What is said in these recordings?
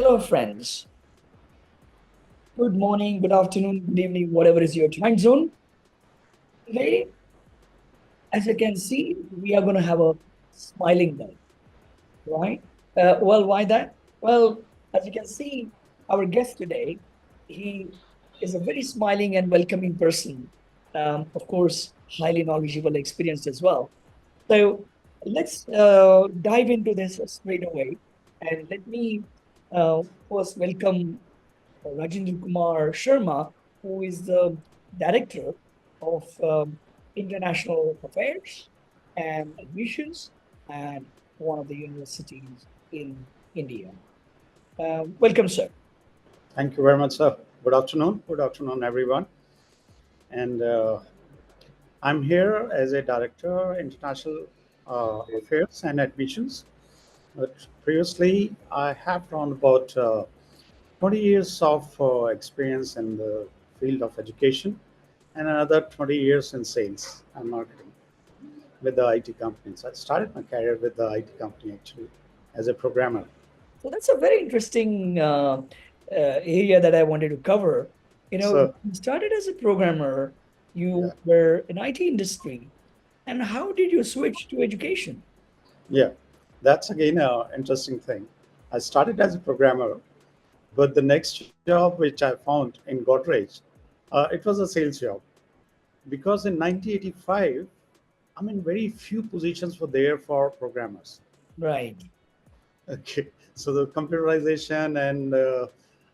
Hello, friends. Good morning, good afternoon, good evening, whatever is your time zone. Today, as you can see, we are going to have a smiling day, right? Why that? Well, as you can see, our guest today, he is a very smiling and welcoming person. Of course, highly knowledgeable, experienced as well. So let's dive into this straight away. And let me uh, first welcome Rajinder Kumar Sharma, who is the director of international affairs and admissions at one of the universities in India. Welcome, sir. Thank you very much, sir. Good afternoon. Good afternoon, everyone. And I'm here as a director, international affairs and admissions. But previously, I have around about 20 years of experience in the field of education and another 20 years in sales and marketing with the IT companies. I started my career with the IT company actually as a programmer. So that's a very interesting area that I wanted to cover. So, You started as a programmer, yeah. you were in IT industry, and how did you switch to education? Yeah, that's again an interesting thing. I started as a programmer, but the next job which I found in Godrej, it was a sales job because in 1985, I mean, very few positions were there for programmers. Right. Okay, so the computerization and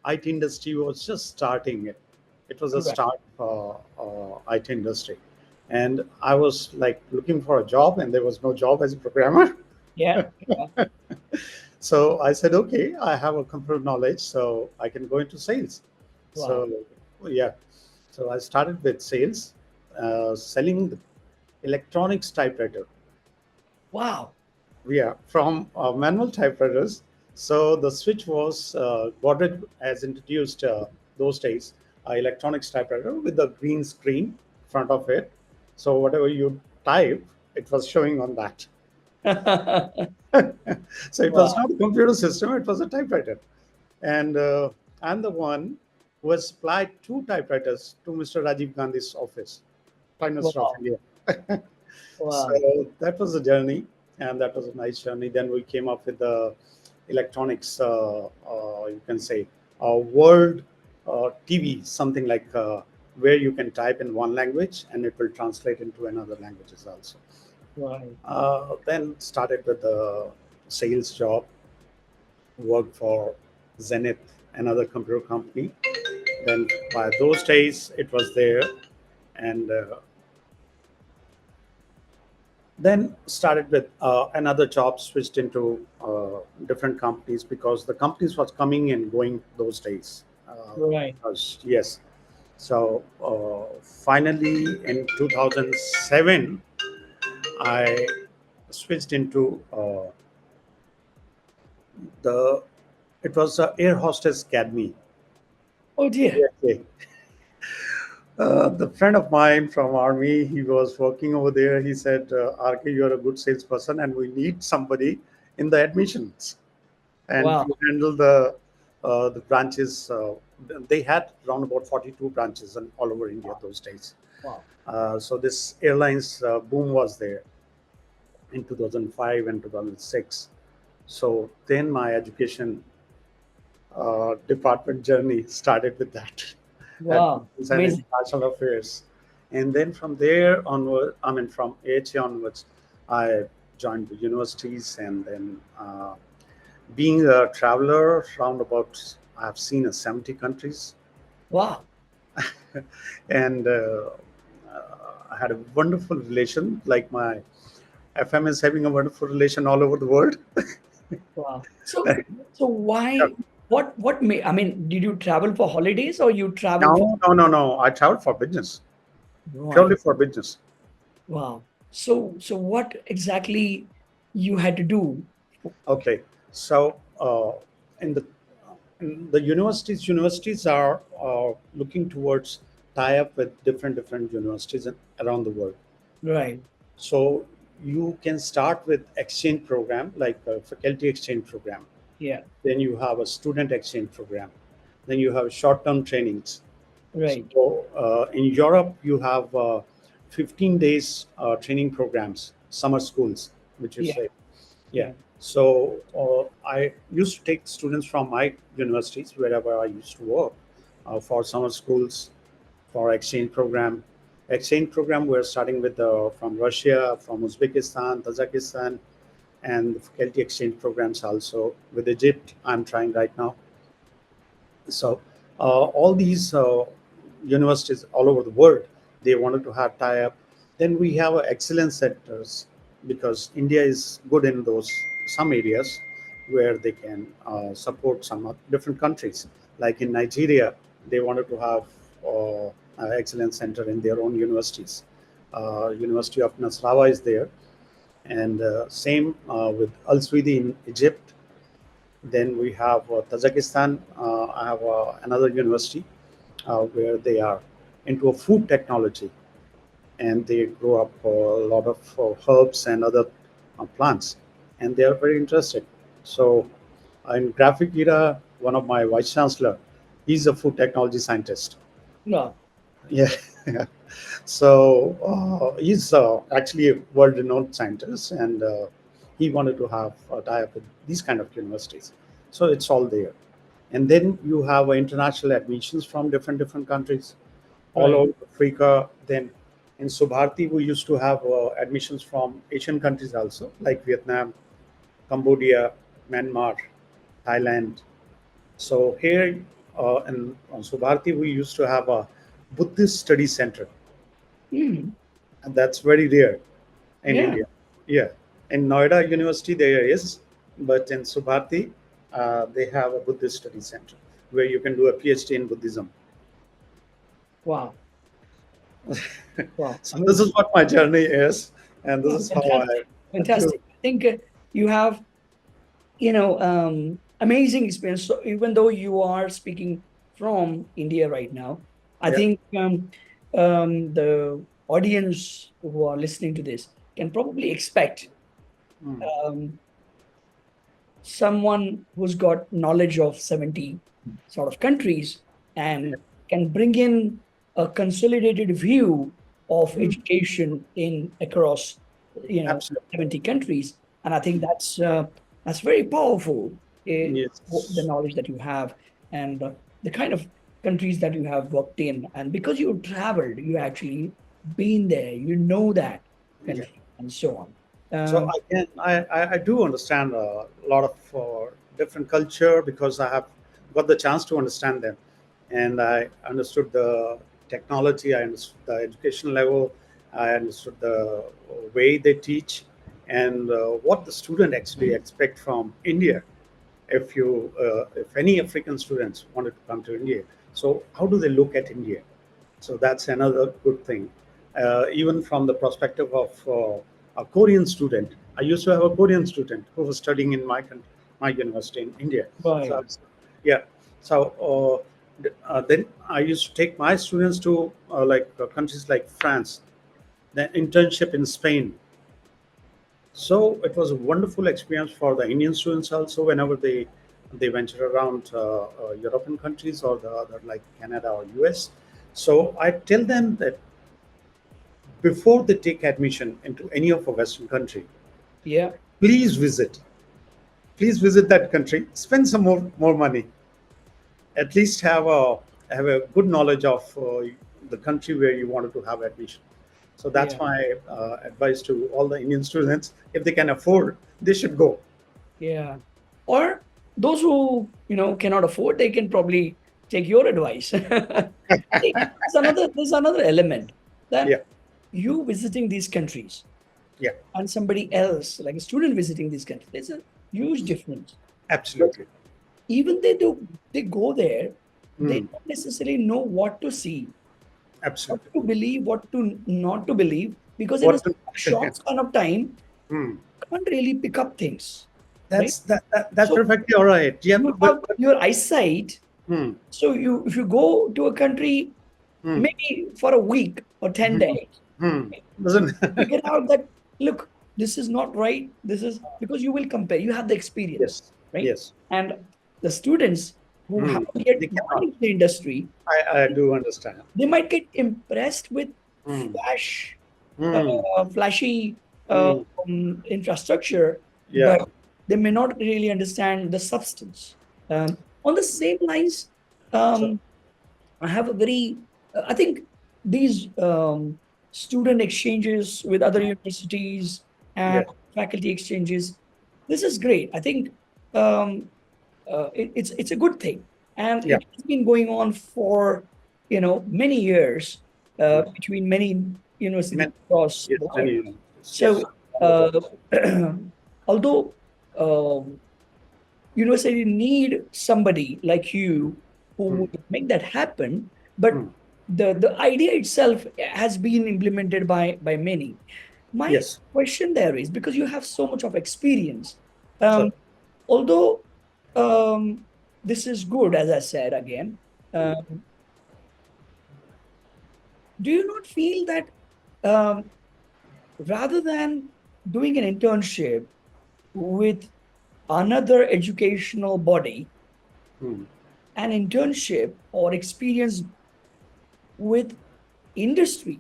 IT industry was just starting. It was a Correct. start IT industry, and I was like looking for a job, and there was no job as a programmer. Yeah. Yeah. So I said, okay, I have a computer knowledge, so I can go into sales. Wow. So yeah, so I started with sales, selling the electronics typewriter. Wow. Yeah, from manual typewriters. So the switch was Godrej has introduced those days electronics typewriter with the green screen in front of it. So whatever you type, it was showing on that. So it was Wow. not a computer system; it was a typewriter. And I'm the one who has supplied two typewriters to Mr. Rajiv Gandhi's office, Prime Minister of Wow. India. So Wow. that was a journey, and that was a nice journey. Then we came up with the electronics, you can say, world TV, something like where you can type in one language and it will translate into another languages also. Right. Then started with the sales job, worked for Zenith, another computer company. Then by those days, it was there, and then started with another job, switched into different companies because the companies was coming and going those days. Right. Yes, so finally in 2007, I switched into the. It was Air Hostess Academy. Oh dear. Okay. The friend of mine from army, he was working over there. He said, "RK, you're a good salesperson, and we need somebody in the admissions and Wow. to handle the branches." They had around about 42 branches all over India those days. Wow. So this airlines boom was there in 2005 and 2006. So then my education department journey started with that Wow. admissions and Amazing. international affairs. And then from there onward, I mean, from AHA onwards, I joined the universities and then being a traveler around about, I've seen 70 countries Wow. and I had a wonderful relation, like my FM is having a wonderful relation all over the world. Wow. So why what may I mean, did you travel for holidays or you travel for No, no, no, no. I traveled for business, right. purely for business. Wow. So what exactly you had to do? Okay, so in the universities are looking towards tie up with different universities around the world. Right. So you can start with exchange program like a faculty exchange program. Yeah. Then you have a student exchange program. Then you have short-term trainings. Right. So in Europe, you have 15 days training programs, summer schools, which you Yeah. say. Yeah. Yeah. So I used to take students from my universities, wherever I used to work, for summer schools, for exchange program. Exchange program, we're starting with from Russia, from Uzbekistan, Tajikistan, and the faculty exchange programs also with Egypt. I'm trying right now. So all these universities all over the world, they wanted to have tie-up. Then we have excellence centers because India is good in those some areas where they can support some different countries. Like in Nigeria, they wanted to have excellence center in their own universities. University of Nasarawa is there, and same with Al Swidi in Egypt. Then we have Tajikistan. I have another university where they are into a food technology, and they grow up a lot of herbs and other plants, and they are very interested. So, in graphic era, one of my vice chancellor, he's a food technology scientist. No. Yeah. So he's actually a world-renowned scientist, and he wanted to have a tie-up with these kind of universities. So it's all there. And then you have international admissions from different countries all Right. over Africa. Then in Subharti, we used to have admissions from Asian countries also, like Vietnam, Cambodia, Myanmar, Thailand. So here in Subharti, we used to have a Buddhist study center, Mm. and that's very rare in Yeah. India. Yeah, in Noida University there is, but in Subharti they have a Buddhist study center where you can do a PhD in Buddhism. Wow. Wow. So this is Amazing. what my journey is, and this Oh, is how fantastic. I do. Fantastic. I think you have, amazing experience. So even though you are speaking from India right now, I Yeah. think the audience who are listening to this can probably expect Mm. um, someone who's got knowledge of 70 sort of countries Yeah. and can bring in a consolidated view of Mm. education in across Absolutely. 70 countries. And I think that's very powerful, the Yes. knowledge that you have and the kind of countries that you have worked in. And because you traveled, you actually been there, you know that Yeah. country and so on. So I do understand a lot of different culture because I have got the chance to understand them, and I understood the technology, I understood the education level, I understood the way they teach, and what the student actually expect from India. If any African students wanted to come to India, so how do they look at India? So that's another good thing. Even from the perspective of a Korean student, I used to have a Korean student who was studying in my university in India. So I Right. was- yeah, so then I used to take my students to countries like France, the internship in Spain. So it was a wonderful experience for the Indian students also whenever they venture around European countries or the other like Canada or US. So I tell them that before they take admission into any of a Western country, Yeah. please visit. Please visit that country. Spend some more money. At least have a good knowledge of the country where you wanted to have admission. So that's Yeah. my advice to all the Indian students. If they can afford, they should go. Yeah. Or those who, cannot afford, they can probably take your advice. See, there's another element that Yeah, you visiting these countries yeah, and somebody else, like a student visiting these countries, there's a huge difference. Because absolutely. even they go there, they Hmm, don't necessarily know what to see, what absolutely. to believe, what to not to believe, because in a What to, short span of time, hmm, can't really pick up things, right? that's So perfectly all right. Yeah, you have your eyesight. hmm, So if you go to a country hmm, maybe for a week or 10 hmm, days, hmm. Doesn't figure out that look, this is not right. This is because you will compare. You have the experience. yes, right? Yes. And the students who Hmm. haven't yet They gone cannot. into the industry, I do understand. they might get impressed with Hmm. flash, Hmm. flashy Hmm. infrastructure, Yeah. but they may not really understand the substance. On the same lines, So, um, I have a very, I think these student exchanges with other universities and yeah. faculty exchanges, this is great. I think um, it's a good thing, and Yeah. it has been going on for many years Hmm. between many universities Many, across yes, the many world. universities. Yes. So, On the uh, world. although um, university need somebody like you who Hmm. would make that happen, but Hmm. the idea itself has been implemented by many. My Yes. question there is, because you have so much of experience, So, although um, this is good, as I said again, um, do you not feel that um, rather than doing an internship with another educational body, hmm. an internship or experience with industry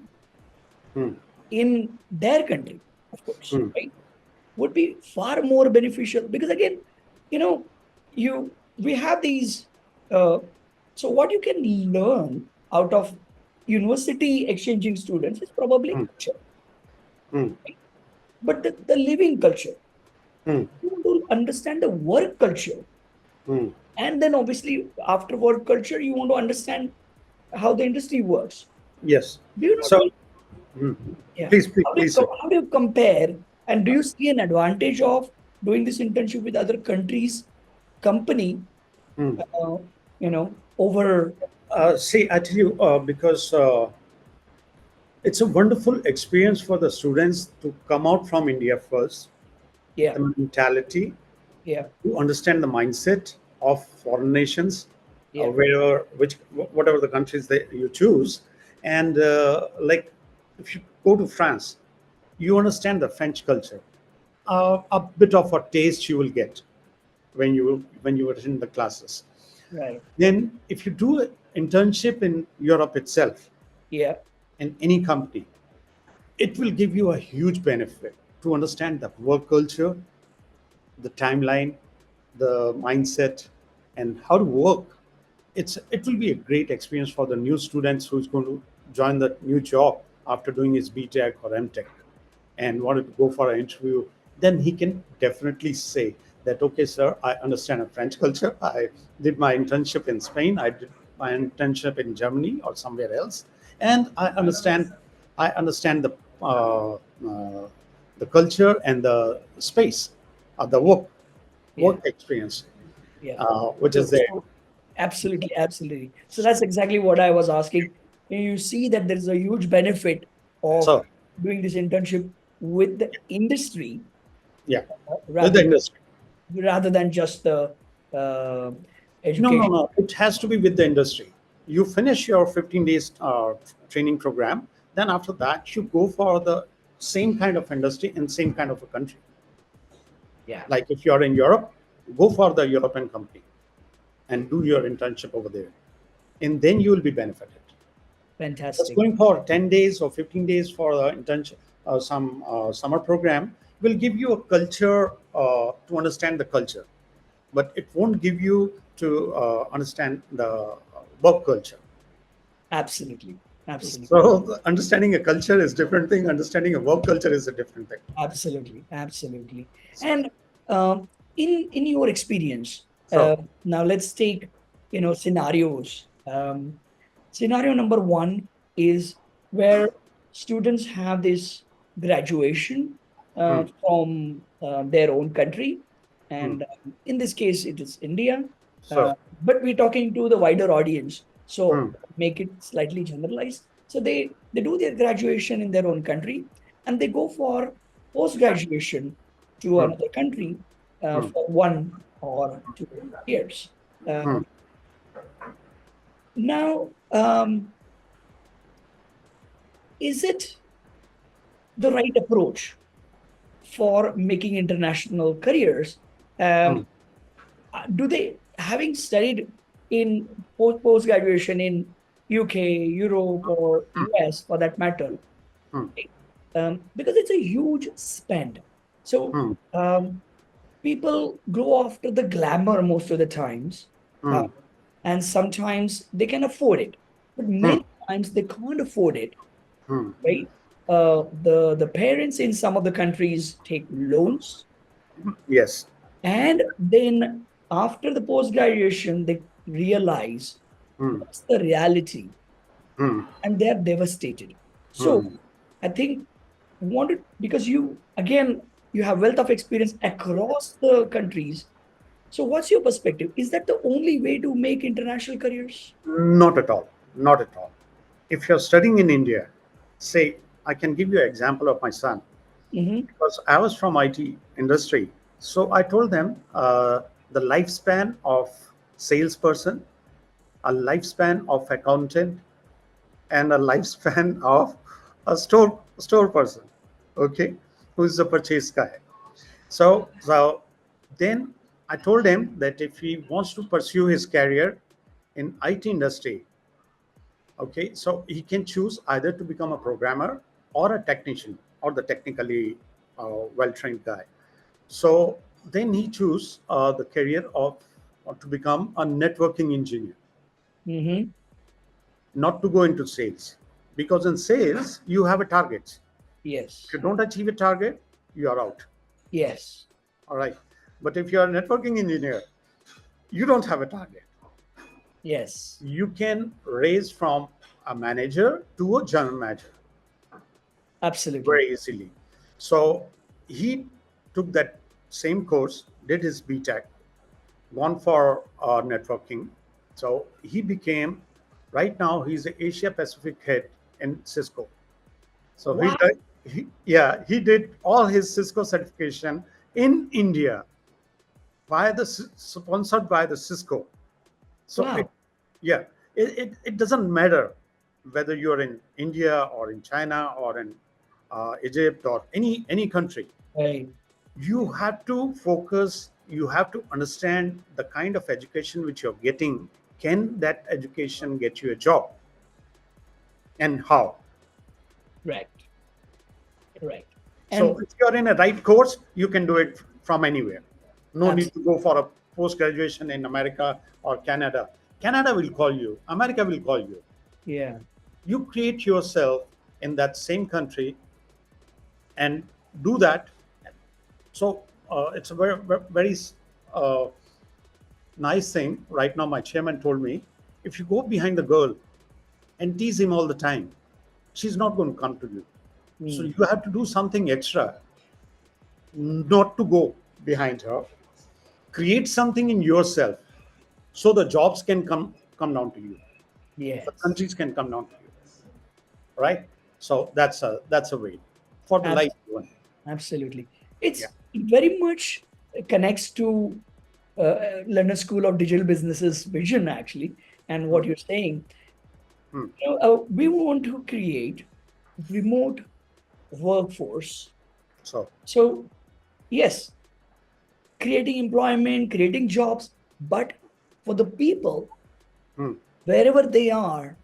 Hmm. in their country, of course, Hmm. right, would be far more beneficial? Because again, you know, we have these. Uh, so what you can learn out of university exchanging students is probably Hmm. culture, Hmm. right? But the living culture. Hmm. You want to understand the work culture, Hmm. and then obviously after work culture, you want to understand how the industry works. Yes. Do you not So, feel? hmm. Yeah. Please, please, please say. How do you compare? And do you see an advantage of doing this internship with other countries' company, Hmm. uh, over? See, I tell you, because it's a wonderful experience for the students to come out from India first, Yeah, the mentality, yeah, to understand the mindset of foreign nations, yeah, whatever the countries that you choose, and like if you go to France, you understand the French culture. A bit of a taste you will get when you attend the classes. right. Then, if you do an internship in Europe itself, Yeah, in any company, it will give you a huge benefit to understand the work culture, the timeline, the mindset, and how to work. It will be a great experience for the new students who's going to join the new job after doing his BTech or MTech and wanted to go for an interview. Then he can definitely say that, okay, sir, I understand a French culture. I did my internship in Spain. I did my internship in Germany or somewhere else, and I understand the culture and the space of the yeah, work experience, yeah. which So, is there. absolutely, absolutely. So that's exactly what I was asking. You see that there is a huge benefit of So, doing this internship with the industry yeah, with the rather industry. rather than just the uh, No, no, education. no. It has to be with the industry. You finish your 15 days training program. Then after that, you go for the same kind of industry in same kind of a country. Yeah, Like if you're in Europe, go for the European company and do your internship over there, and then you will be benefited. Just fantastic. going for 10 days or 15 days for the internship, some summer program will give you a culture to understand the culture, but it won't give you to understand the work culture. Absolutely, absolutely, So understanding a culture is different thing. Understanding a work culture is a different thing. absolutely, absolutely. So, And in your experience, so now let's take scenarios. Scenario number one is where students have this graduation hmm, from their own country, hmm. and in this case, it is India. Uh, So, but we're talking to the wider audience, so hmm, make it slightly generalized. So they do their graduation in their own country, and they go for post graduation to hmm, another country hmm, for 1 or 2 years. hmm, Um, now, is it the right approach for making international careers? hmm. Um, do they, having studied in post graduation in UK, Europe, or US for that matter, Hmm. right? Because it's a huge spend. So Hmm. people go after the glamour most of the times, uh, Hmm. and sometimes they can afford it, but Hmm. many times they can't afford it, Hmm. right? The parents in some of the countries take loans, Yes. and then after the post graduation they realize Hmm. what's the reality, Hmm. and they are devastated. So Hmm. I think wanted, because you again, you have wealth of experience across the countries. So what's your perspective? Is that the only way to make international careers? Not at all. Not at all. If you're studying in India, say, I can give you an example of my son, Mm-hmm. because I was from IT industry. So I told them the lifespan of salesperson, a lifespan of accountant, and a lifespan of a store person. Okay, who's the purchase guy? So then I told him that if he wants to pursue his career in IT industry, okay, so he can choose either to become a programmer or a technician or the technically well trained guy. So then he choose the career of to become a networking engineer, Mm-hmm. not to go into sales, because in sales you have a target. If you Yes. don't achieve a target, you are out. Yes. All right. But if you are a networking engineer, you don't have a target. Yes. You can raise from a manager to a general manager Absolutely. very easily. So he took that same course, did his BTech, gone for networking. So he became, right now, he's the Asia Pacific head in Cisco. So Wow. yeah, he did all his Cisco certification in India by the sponsored by the Cisco. So Wow. yeah, it doesn't matter whether you're in India or in China or in Egypt or any country. Right. You have to focus. You have to understand the kind of education which you're getting. Can that education get you a job, and how? Correct. Correct. So And if you're in a right course, you can do it from anywhere. No need abs- to go for a post graduation in America or Canada. Canada will call you. America will call you. yeah. You create yourself in that same country and do that. So it's a very uh, nice thing. Right now, my chairman told me, if you go behind the girl and tease him all the time, she's not going to come to you. So Mm. you have to do something extra, not to go behind her. Create something in yourself, so the jobs can come down to you. The Yes. countries can come down to you, right? So that's a way for the life Abs- one. Absolutely. Yeah. It's very much connects to London School of Digital Businesses vision, actually, and Hmm. what you're saying. Hmm. We want to create remote workforce. So So yes, creating employment, creating jobs, but for the people, hmm. wherever they are,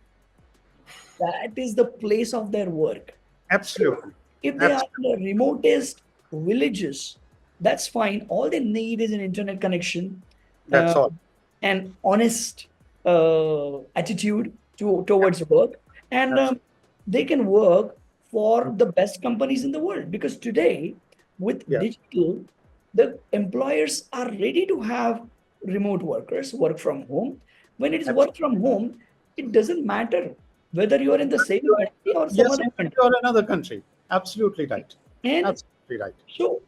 that is the place of their work. So Absolutely. if they are Absolutely. in the remotest villages, that's fine. All they need is an internet connection, That's uh, all. and honest attitude towards work, and Absolutely. they can work Hmm. for the best companies in the world. Because today, with Yeah. digital, the employers are ready to have remote workers work from home. When it is work Absolutely. from home, it doesn't matter whether you are in the same country or some Yes, other even if country. you are another country. Absolutely right. And Absolutely right. so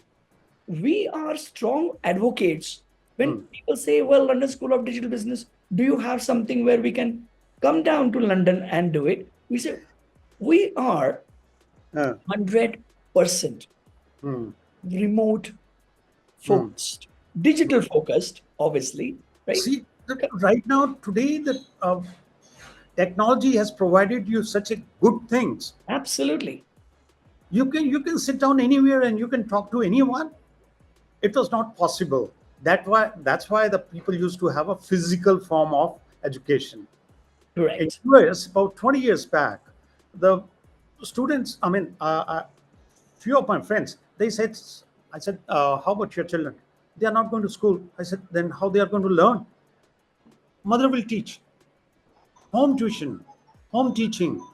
we are strong advocates when Hmm. people say, well, London School of Digital Business, do you have something where we can come down to London and do it? We say, we are Uh, 100% hmm. remote Hmm. focused, digital focused, obviously, right? See, right now, today, the technology has provided you such a good things. Absolutely. You can sit down anywhere and you can talk to anyone. It was not possible. That's why the people used to have a physical form of education. In Correct. US, about 20 years back, the students, few of my friends, they said, I said, how about your children? They are not going to school. I said, then how they are going to learn? Mother will teach, home tuition, home teaching.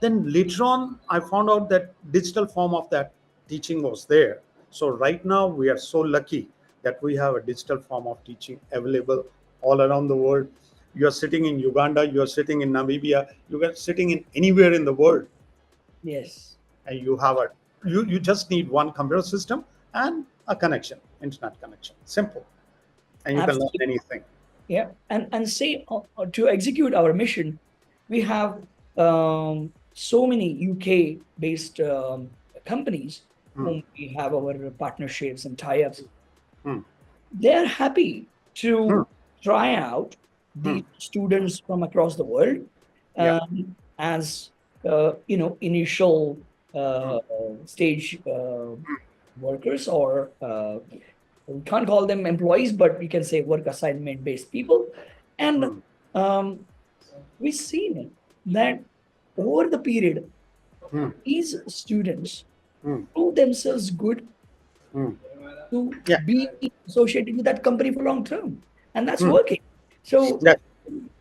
Then later on, I found out that digital form of that teaching was there. So right now, we are so lucky that we have a digital form of teaching available all around the world. You are sitting in Uganda, you are sitting in Namibia, you are sitting in anywhere in the world, Yes. and you have a you just need one computer system and a connection, internet connection. Simple, and you can learn Absolutely. anything. Yeah. And say to execute our mission, we have so many UK based companies Hmm, whom we have our partnerships and tie-ups. hmm, They're happy hmm, to try out hmm. these students from across the world Yeah. as initial Hmm, uh, stage workers, or we can't call them employees, but we can say work assignment based people. And hmm, um, we've seen that over the period, hmm, these students hmm, prove themselves good hmm. to Yeah. be associated with that company for long term, and that's Hmm. working. So Yeah.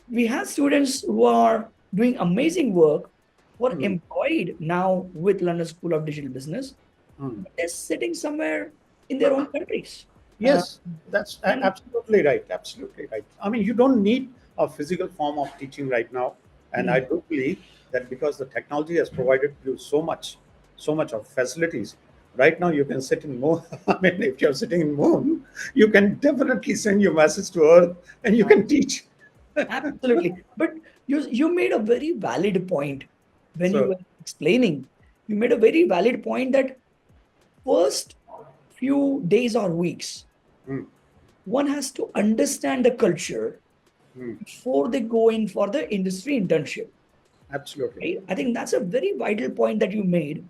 we have students who are doing amazing work, who are Hmm, employed now with London School of Digital Business, hmm. but they're sitting somewhere in their own countries. Uh, Yes, that's and absolutely right. Absolutely right. I mean, you don't need a physical form of teaching right now, and I mm, do believe that because the technology has provided you so much of facilities. Right now, you can sit in moon. I mean, if you're sitting in moon, you can definitely send your message to Earth, and you can teach. absolutely. But you made a very valid point when you So, were explaining. You made a very valid point that first few days or weeks, mm, one has to understand the culture mm, before they go in for the industry internship. absolutely. Right? I think that's a very vital point that you made.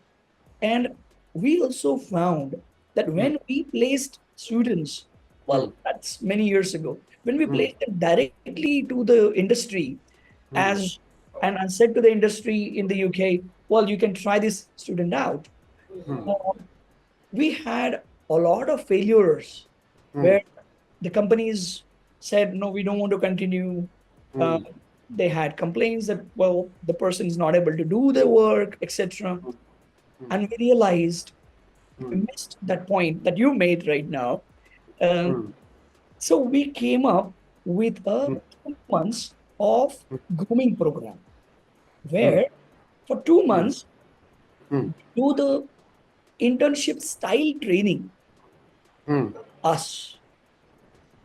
And we also found that Mm, when we placed students, mm, well, that's many years ago, when we mm, placed them directly to the industry, mm, as and I said to the industry in the UK, well, you can try this student out. mm, We had a lot of failures mm, where the companies said, no, we don't want to continue. Uh, mm, they had complaints that, well, the person is not able to do the work, etc. mm, And we realized we mm, missed that point that you made right now. Um, mm, so we came up with a mm, 2 months of grooming program mm, where for 2 months mm, do the internship style training mm. us.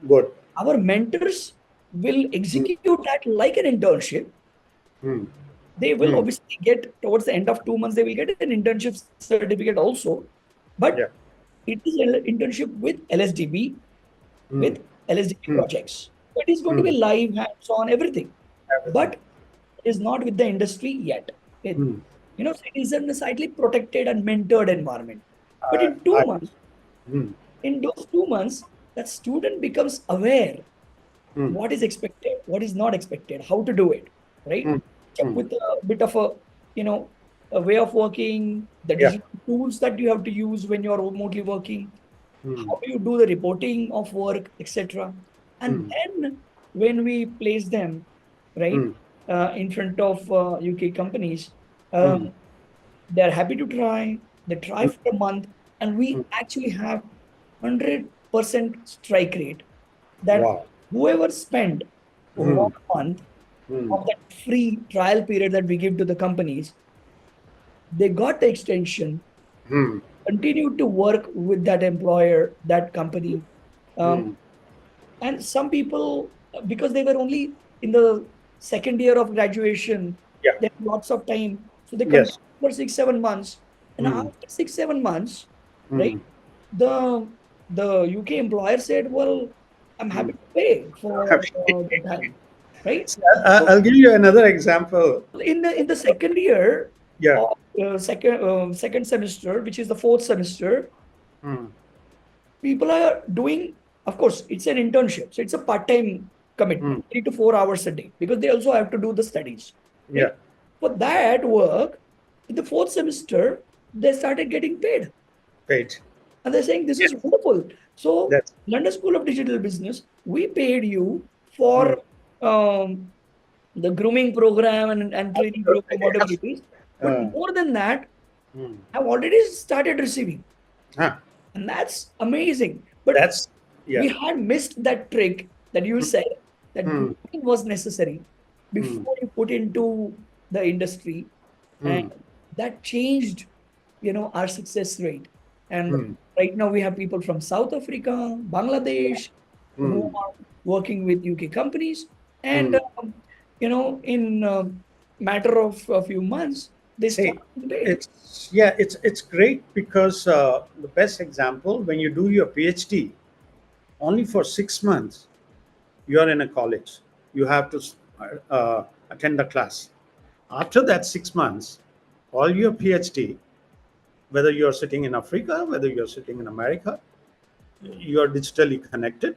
Good. Our mentors will Mm, execute that like an internship. mm, They will mm. obviously get towards the end of 2 months, they will get an internship certificate also. But Yeah. it is an internship with LSDB, Mm, with LSDB mm, projects. So it is going to be mm. live, hands-on, everything. Everything. But it is not with the industry yet. It, Mm. it is in a slightly protected and mentored environment. But Uh, in two I, months, mm, in those 2 months, that student becomes aware mm, what is expected, what is not expected, how to do it, right? mm, mm. With a bit of you know, a way of working, the Yeah. digital tools that you have to use when you're remotely working, Mm, how do you do the reporting of work, etc. And mm, then when we place them, right, mm, in front of UK companies, mm, um, they're happy to try. They try mm, for a month, and we mm. actually have 100% strike rate that Wow. whoever spent Mm, 1 month mm, of that free trial period that we give to the companies, they got the extension, mm, continued to work with that employer, that company. Um, mm. and some people, because they were only in the second year of graduation, Yeah. they have lots of time. So they continue Yes. for 6, 7 months. And Mm, after 6, 7 months, right, mm, the the UK employer said, well, I'm happy mm. to pay for the time, right? So I'll give you another example. in the second year Yeah. of second semester, which is the fourth semester, Mm, people are doing of course, it's an internship, so it's a part-time commitment, 3 to 4 hours a day, because they also have to do the studies. Yeah. Right? For that work, in the fourth semester, they started getting paid. Great. And they're saying this Yeah. is wonderful. So, That's. London School of Digital Business, we paid you Hmm. for the grooming program and training program, Absolutely. whatever it is. But Uh, more than that, hmm. I've already started receiving. Huh. And that's amazing. But That's. Yeah. we had missed that trick that you said, that Hmm. grooming was necessary Hmm. before you put into the industry. And Hmm. that changed, our success rate. And Hmm. right now we have people from South Africa, Bangladesh, who Hmm. are working with UK companies. And, Hmm. in a matter of a few months, they start See, getting paid. it's great because the best example, when you do your PhD, only for 6 months you are in a college. You have to attend the class. After that 6 months, all your PhD, whether you're sitting in Africa, whether you're sitting in America, you are digitally connected.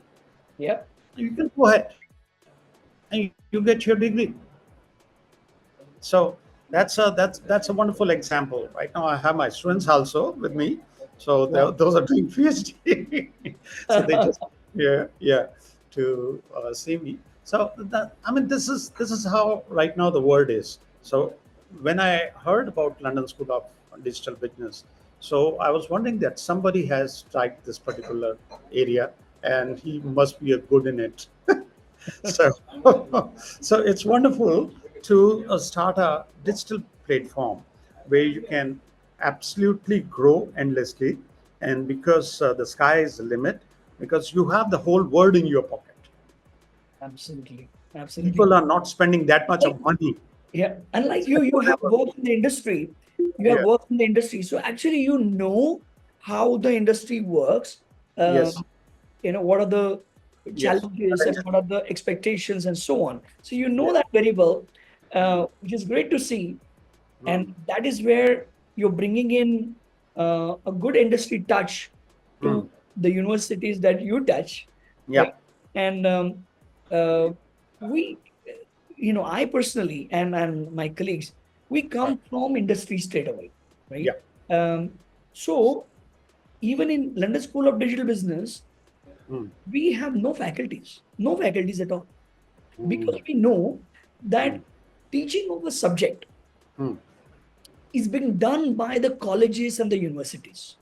Yeah, You can go ahead and you get your degree. So that's a wonderful example. Right now, I have my students also with me, so wow. those are doing PhD. So they just yeah to see me. So that, I mean, this is how right now the world is. So when I heard about London School of Digital Business, so I was wondering that somebody has tried this particular area and he must be a good in it. So, so it's wonderful to start a digital platform where you can absolutely grow endlessly, and because the sky is the limit, because you have the whole world in your pocket. Absolutely. Absolutely. People are not spending that much Like, of money. yeah. Unlike you, Spend you have whatever. worked in the industry. You have Yeah. worked in the industry. So actually, how the industry works. Yes. What are the Yes. challenges and Correct. what are the expectations and so on. So you know Yeah. that very well, which is great to see. And Mm. that is where you're bringing in a good industry touch to Mm. the universities that you touch, Yeah. right? And uh, we, I personally and my colleagues, we Right. come from industry straight away, right? Yeah. Um, so even in London School of Digital Business, Mm. we have no faculties at all, because Mm. we know that Mm. teaching of a subject Mm. is being done by the colleges and the universities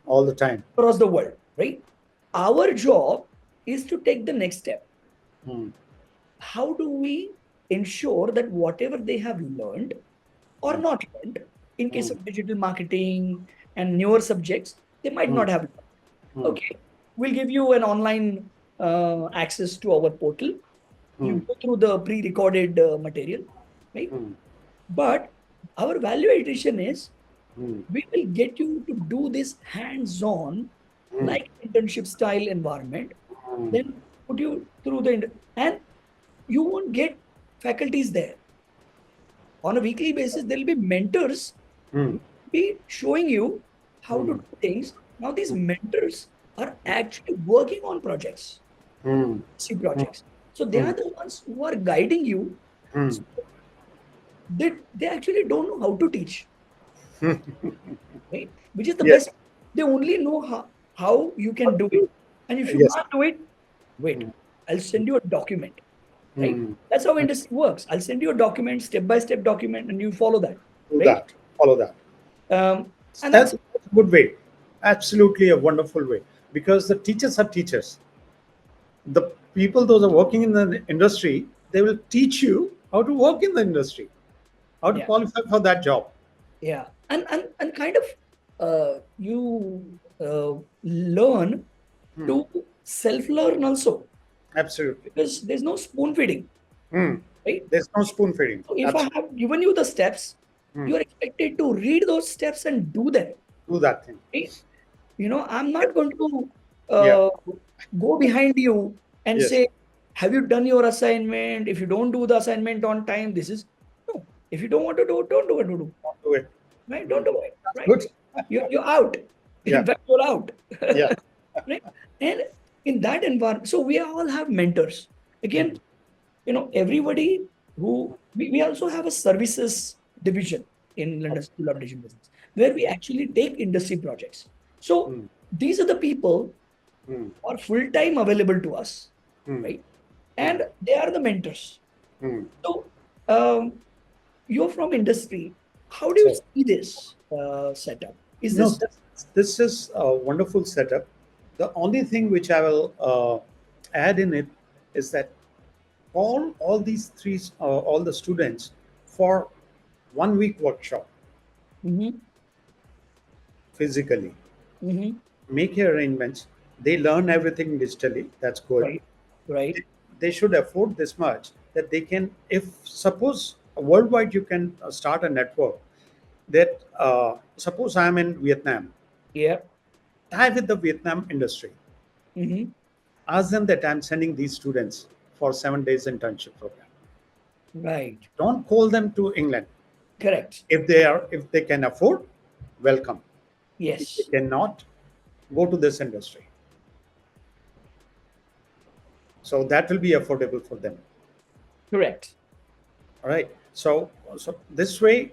All the time. across the world, right? Our job is to take the next step. Mm. How do we ensure that whatever they have learned or Mm. not learned, in case Mm. of digital marketing and newer subjects, they might Mm. not have learned. Mm. Okay, we'll give you an online access to our portal. You Mm. go through the pre-recorded material, right? Mm. But our value addition is Mm. we will get you to do this hands-on, Mm. like internship style environment, Mm. then put you through and you won't get faculties there. On a weekly basis, there'll be mentors Mm. who will be showing you how to Mm. do things. Now, these mentors are actually working on projects, Mm. see Mm. projects. So they are Mm. the ones who are guiding you. Mm. So they actually don't know how to teach, right? Which is the Yes. best. They only know how you can do it. And if you Yes. can't do it, wait, Mm. I'll send you a document, right? Mm. That's how industry works. I'll send you a document, step by step document, and you follow that, Do right? that. Follow that. And That's that's a good way. Absolutely a wonderful way. Because the teachers are teachers. The people those are working in the industry, they will teach you how to work in the industry, how to yeah, qualify for that job. yeah, and kind of you learn Hmm. to self learn also, Absolutely. because there's no spoon feeding, Hmm. right? There's no spoon feeding. So if I Absolutely. have given you the steps, Hmm. you are expected to read those steps and do them. Do that thing. Right? I'm not going to Yeah. uh, go behind you and Yes. say, "Have you done your assignment? If you don't do the assignment on time, this is no. If you don't want to do it, don't do it. Don't do it. Right? Don't Hmm. do it. That's Right? good. You're out. Yeah. In fact, you're out. Yeah. Right? And in that environment, so we all have mentors. Again, everybody we also have a services division in London School of Digital Business, where we actually take industry projects. So Mm, these are the people mm, who are full time available to us, mm, right? mm, And they are the mentors. mm. So you're from industry. How do you So, see this setup? Is no, this this is a wonderful setup. The only thing which I will add in it is that all these three all the students for 1 week workshop mm-hmm, physically mm-hmm, make your arrangements. They learn everything digitally. That's good. right, right, They should afford this much that they can, if suppose worldwide you can start a network that suppose I'm in Vietnam, yeah, tie with the Vietnam industry, mm-hmm, ask them that I'm sending these students for 7 days internship program. right, Don't call them to England. correct, If they can afford, welcome. If they yes, cannot, go to this industry. So that will be affordable for them. correct, All right. So this way,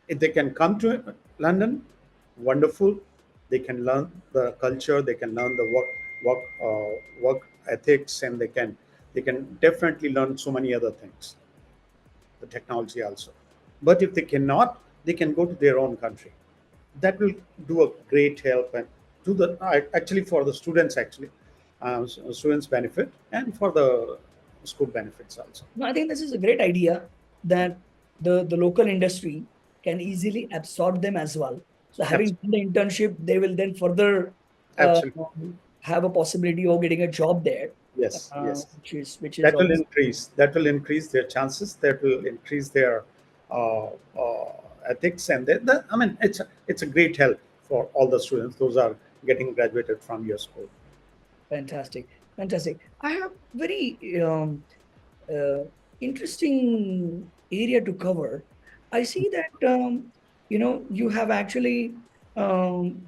if they can come to London, wonderful. They can learn the culture. They can learn the work ethics, and they can definitely learn so many other things, the technology also. But if they cannot, they can go to their own country. That will do a great help and to the actually for the students actually, students benefit and for the school benefits also. No, I think this is a great idea that the local industry can easily absorb them as well. So having Absolutely, done the internship, they will then further uh, absolutely. have a possibility of getting a job there, Yes, yes. which is That will obviously increase. That will increase their chances. That will increase their uh, ethics, and I mean, it's a great help for all the students. Those are getting graduated from your school. fantastic. Fantastic. I have very uh, interesting area to cover. I see that you have actually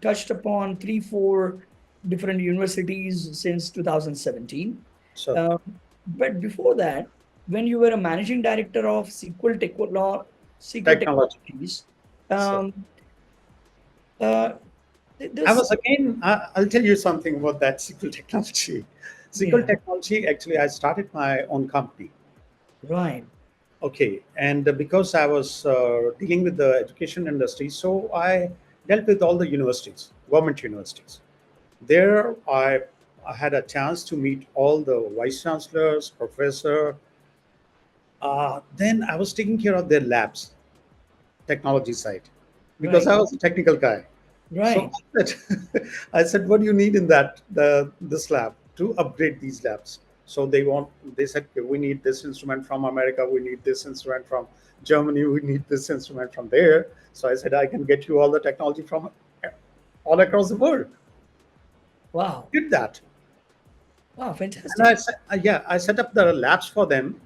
touched upon three, four different universities since 2017. So Um, but before that, when you were a managing director of SQL technology. Technologies, So um, uh, I this was again. I'll tell you something about that SQL technology. SQL yeah, technology. Actually, I started my own company. right, Okay, and because I was dealing with the education industry, so I dealt with all the universities, government universities. There, I had a chance to meet all the vice chancellors, professor. Then I was taking care of their labs, technology side, because right, I was a technical guy. So right. I said, I said, what do you need in this lab to upgrade these labs? So they said, "Okay, we need this instrument from America, we need this instrument from Germany, we need this instrument from there. So I said, I can get you all the technology from all across the world. Wow, Did that. wow, And fantastic. yeah, I set up the labs for them.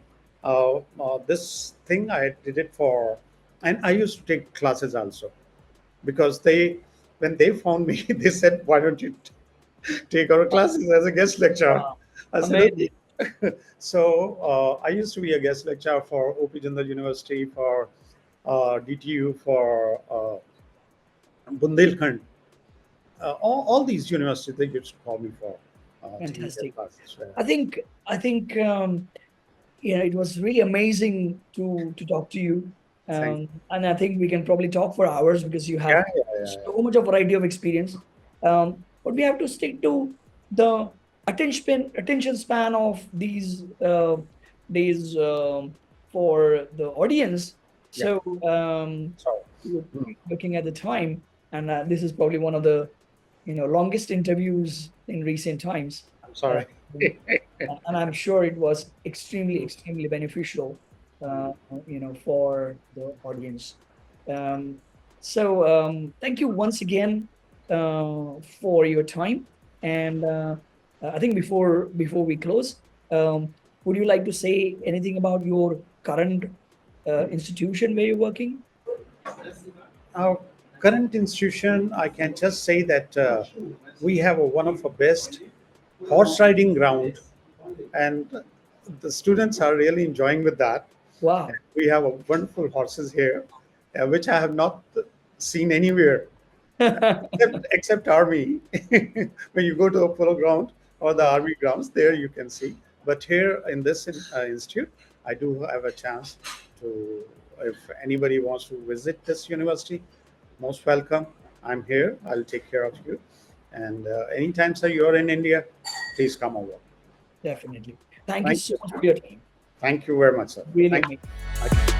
This thing I did it for, and I used to take classes also because when they found me, they said, "Why don't you take our classes as a guest lecturer?" Wow, I said, amazing. "Okay." So I used to be a guest lecturer for OP Jindal University, for DTU, for Bundelkhand. All these universities they used to call me for taking their Fantastic. classes. I think it was really amazing to talk to you, Thank and I think we can probably talk for hours because you have Yeah, yeah, yeah, yeah. so much of variety of experience. But we have to stick to the attention span of these days for the audience. Yeah. So So, hmm, looking at the time, and this is probably one of the longest interviews in recent times. I'm Uh, sorry. and I'm sure it was extremely beneficial, Hmm. for the audience. Um, so thank you once again for your time. And I think before we close, would you like to say anything about your current institution where you're working? Our current institution, I can just say that we have one of the best. horse riding ground, and the students are really enjoying with that. Wow. And we have a wonderful horses here, which I have not seen anywhere except army. When you go to a polo ground or the army grounds, there you can see. But here in this institute, I do have a chance to. If anybody wants to visit this university, most welcome. I'm here. I'll take care of you. And anytime, sir, you're in India, please come over. Definitely. Thank you Thank so you. much for your time. Thank you very much, sir. Really Thank amazing. you.